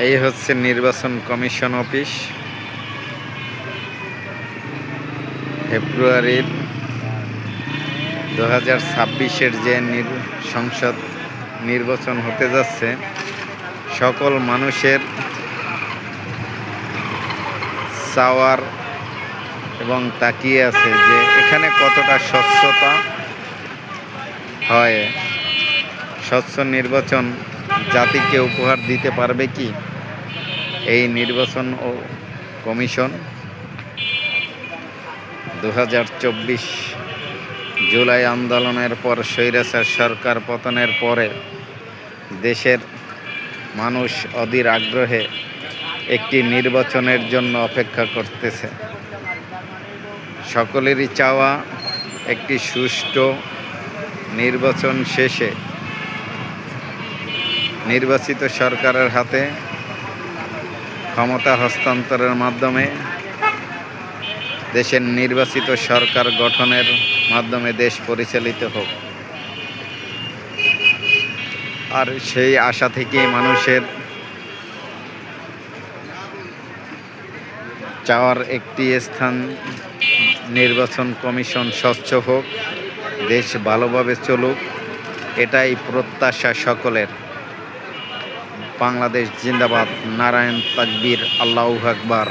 এই হচ্ছে নির্বাচন কমিশন অফিস। ফেব্রুয়ারির 2026-এর যে সংসদ নির্বাচন হতে যাচ্ছে, সকল মানুষের চাওয়ার এবং তাকিয়ে আছে যে এখানে কতটা স্বচ্ছতা হয়। স্বচ্ছ নির্বাচন জাতিকে উপহার দিতে পারবে কি এই নির্বাচন ও কমিশন? 2024 জুলাই আন্দোলনের পর স্বৈরাচার সরকার পতনের পরে দেশের মানুষ অধীর আগ্রহে একটি নির্বাচনের জন্য অপেক্ষা করতেছে। সকলেরই চাওয়া একটি সুষ্ঠু নির্বাচন শেষে নির্বাচিত সরকারের হাতে ক্ষমতা হস্তান্তরের মাধ্যমে দেশের নির্বাচিত সরকার গঠনের মাধ্যমে দেশ পরিচালিত হোক। আর সেই আশা থেকেই মানুষের চাওয়ার একটি স্থান নির্বাচন কমিশন স্বচ্ছ হোক, দেশ ভালোভাবে চলুক, এটাই প্রত্যাশা সকলের। বাংলাদেশ জিন্দাবাদ, নারায়ণ তাকবীর, আল্লাহু আকবার।